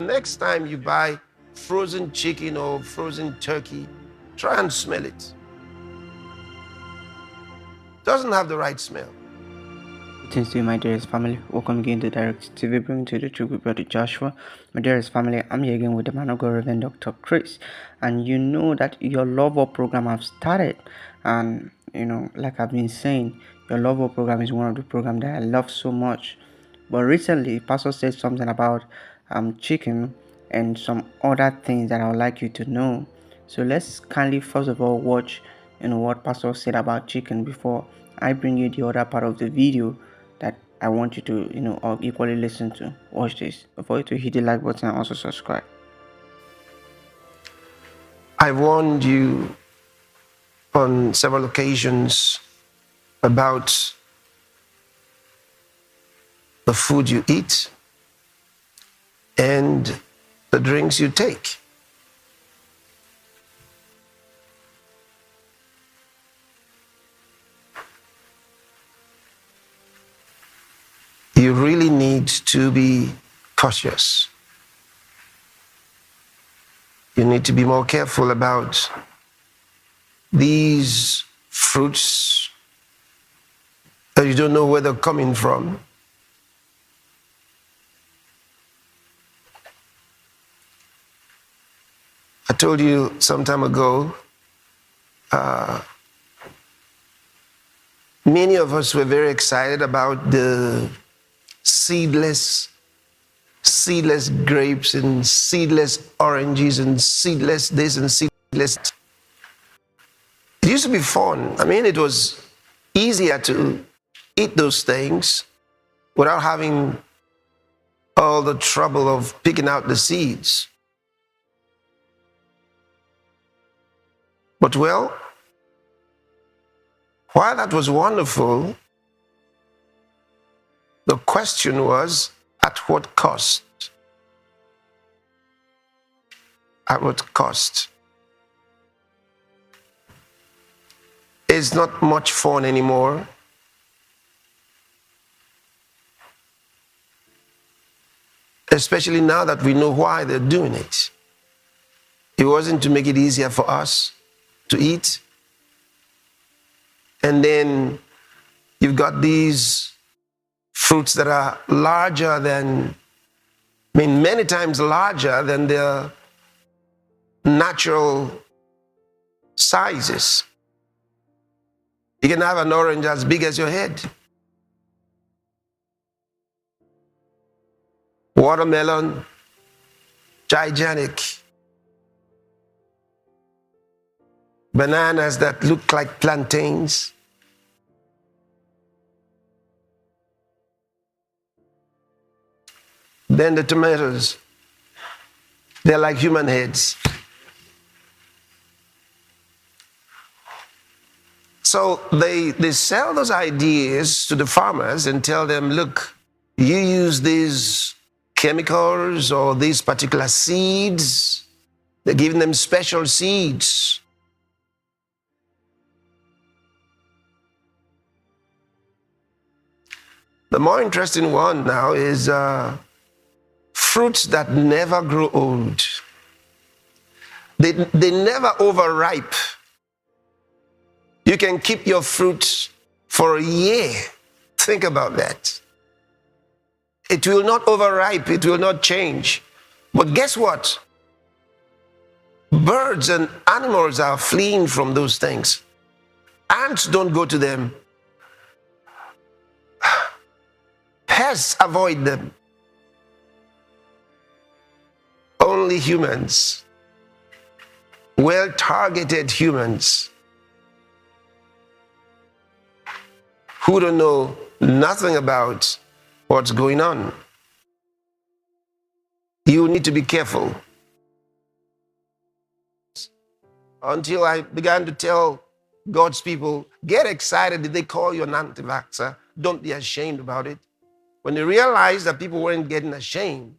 next time you buy frozen chicken or frozen turkey, try and smell it. Doesn't have the right smell. Greetings to you, my dearest family. Welcome again to Direct TV, bringing to the truth with Brother Joshua. My dearest family, I'm here again with the man of God, Reverend Dr. Chris. And you know that your Love Up program have started. And, like I've been saying, your Love Up program is one of the programs that I love so much. But recently, Pastor said something about chicken and some other things that I would like you to know. So let's kindly first of all watch what Pastor said about chicken before I bring you the other part of the video that I want you to equally listen to. Watch this before you to hit the like button and also subscribe. I warned you on several occasions about the food you eat and the drinks you take. You really need to be cautious. You need to be more careful about these fruits that you don't know where they're coming from. I told you some time ago, many of us were very excited about the seedless grapes and seedless oranges and seedless this and seedless. It used to be fun. I mean, it was easier to eat those things without having all the trouble of picking out the seeds. But well, while that was wonderful, the question was, at what cost? At what cost? It's not much fun anymore. Especially now that we know why they're doing it. It wasn't to make it easier for us to eat. And then you've got these fruits that are larger than, many times larger than their natural sizes. You can have an orange as big as your head. Watermelon, gigantic. Bananas that look like plantains. Then the tomatoes, they're like human heads. So they sell those ideas to the farmers and tell them, look, you use these chemicals or these particular seeds. They're giving them special seeds. The more interesting one now is fruits that never grow old. They never overripe. You can keep your fruit for a year. Think about that. It will not overripe, it will not change. But guess what? Birds and animals are fleeing from those things. Ants don't go to them. Pests avoid them. Only humans, well-targeted humans, who don't know nothing about what's going on. You need to be careful. Until I began to tell God's people, get excited if they call you an anti-vaxxer. Don't be ashamed about it. When they realized that people weren't getting ashamed,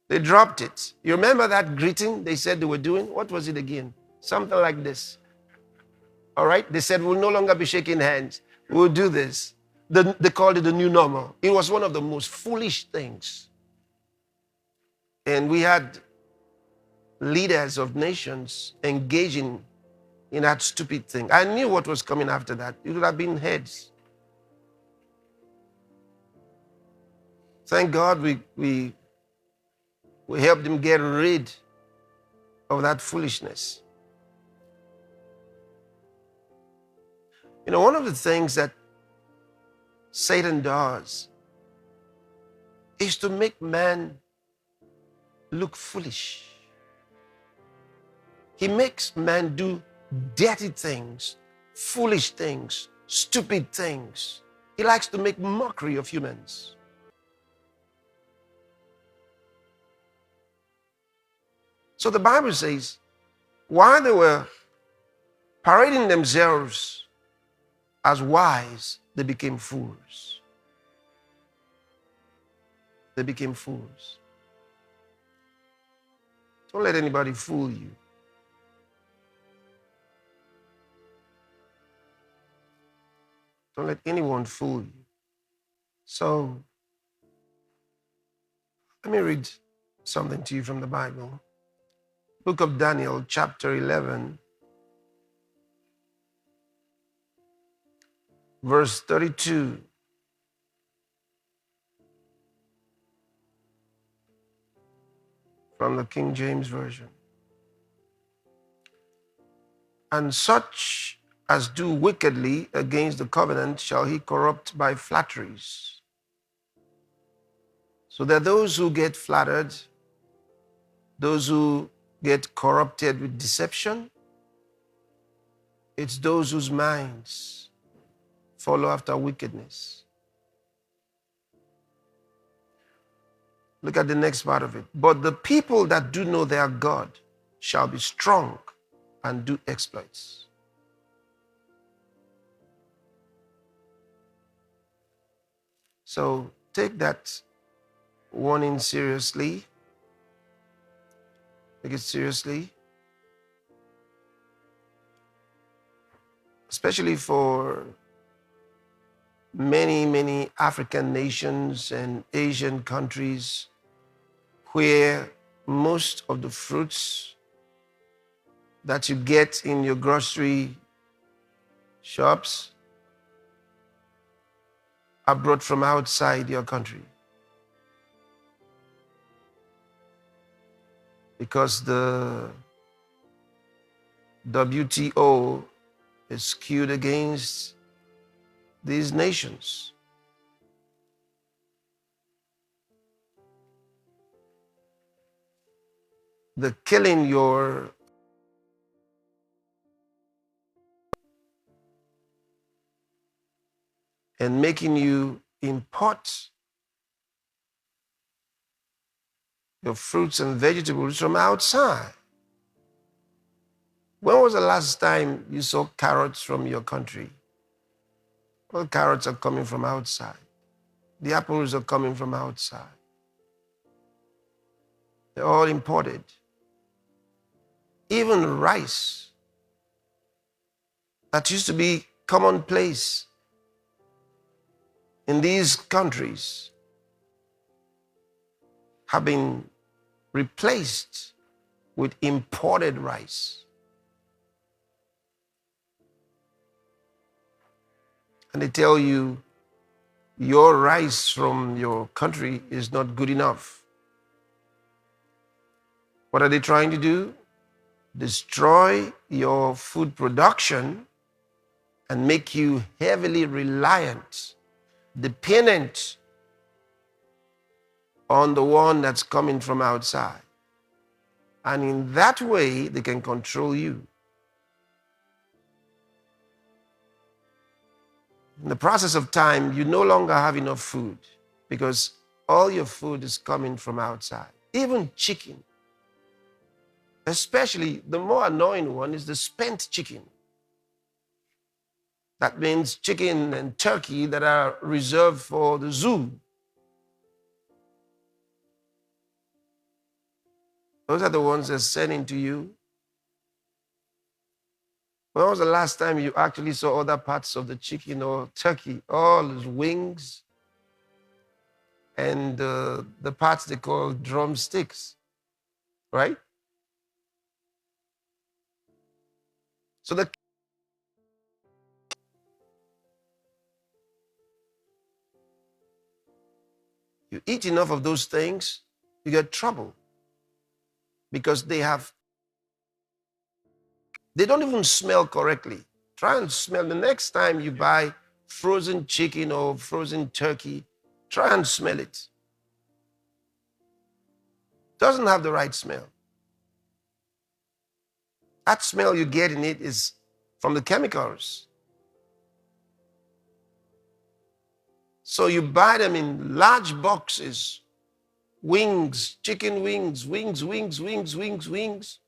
they dropped it. You remember that greeting they said they were doing? What was it again? Something like this. All right? They said, we'll no longer be shaking hands. We'll do this. They called it the new normal. It was one of the most foolish things. And we had leaders of nations engaging in that stupid thing. I knew what was coming after that. It would have been heads. Thank God we helped them get rid of that foolishness. You know, one of the things that Satan does is to make man look foolish. He makes man do dirty things, foolish things, stupid things. He likes to make mockery of humans. So the Bible says, while they were parading themselves as wise, they became fools. They became fools. Don't let anybody fool you. Don't let anyone fool you. So, let me read something to you from the Bible. Book of Daniel, chapter 11, verse 32. From the King James Version. And such as do wickedly against the covenant shall he corrupt by flatteries. So there are those who get flattered, those who get corrupted with deception. It's those whose minds follow after wickedness. Look at the next part of it. But the people that do know their God shall be strong and do exploits. So take that warning seriously. Take it seriously. Especially for many African nations and Asian countries where most of the fruits that you get in your grocery shops are brought from outside your country. Because the WTO is skewed against these nations. The killing your and making you import your fruits and vegetables from outside. When was the last time you saw carrots from your country? Well, carrots are coming from outside. The apples are coming from outside. They're all imported. Even rice that used to be commonplace in these countries have been replaced with imported rice. And they tell you your rice from your country is not good enough. What are they trying to do? Destroy your food production and make you heavily reliant, dependent on the one that's coming from outside. And in that way, they can control you. In the process of time, you no longer have enough food because all your food is coming from outside. Even chicken. Especially the more annoying one is the spent chicken. That means chicken and turkey that are reserved for the zoo. Those are the ones they're sending to you. When was the last time you actually saw other parts of the chicken or turkey? All those wings and the parts they call drumsticks. right? So you eat enough of those things, you get trouble because they don't even smell correctly. Try and smell the next time you buy frozen chicken or frozen turkey. Try and smell it. Doesn't have the right smell. That smell you get in it is from the chemicals. So you buy them in large boxes, wings, chicken wings, wings, legs.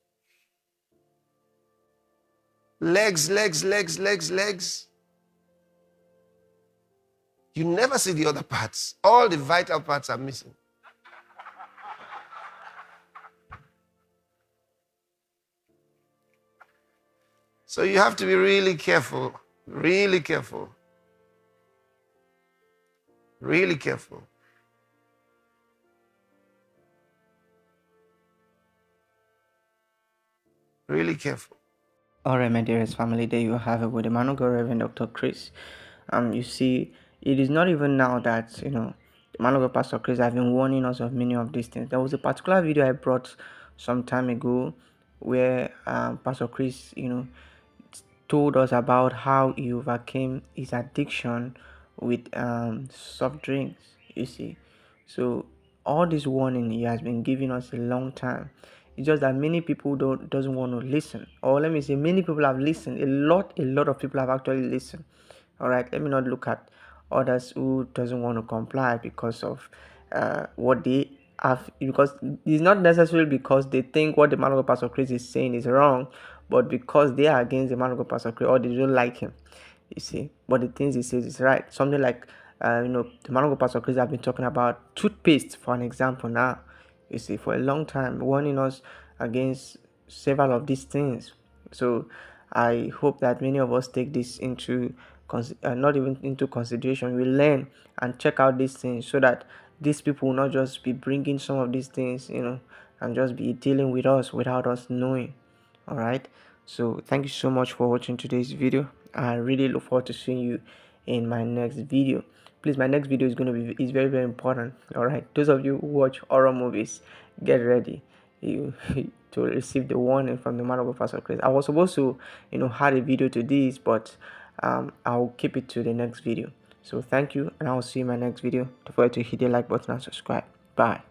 You never see the other parts. All the vital parts are missing. So you have to be really careful, really careful, really careful. Really careful. Alright, my dearest family, there you have it with the man of God, Reverend Dr. Chris. You see, it is not even now that the man of God, Pastor Chris, have been warning us of many of these things. There was a particular video I brought some time ago where Pastor Chris, told us about how he overcame his addiction with soft drinks. You see, so all this warning he has been giving us a long time. It's just that many people doesn't want to listen, or let me say, many people have listened. A lot of people have actually listened. All right, let me not look at others who doesn't want to comply because of what they have, because it's not necessarily because they think what the man of God Pastor Chris is saying is wrong, but because they are against the man of God Pastor Chris or they don't like him. You see, but the things he says is right. Something like the man of God Pastor Chris have been talking about toothpaste for an example now. You see, for a long time, warning us against several of these things. So I hope that many of us take this into not even into consideration. We learn and check out these things so that these people will not just be bringing some of these things, and just be dealing with us without us knowing. All right. So thank you so much for watching today's video. I really look forward to seeing you in my next video. Please, my next video is very, very important. All right, those of you who watch horror movies, get ready you to receive the warning from the man of God, Pastor Chris. I was supposed to add a video to this, but I'll keep it to the next video. So thank you, and I'll see you in my next video. Don't forget to hit the like button and subscribe. Bye.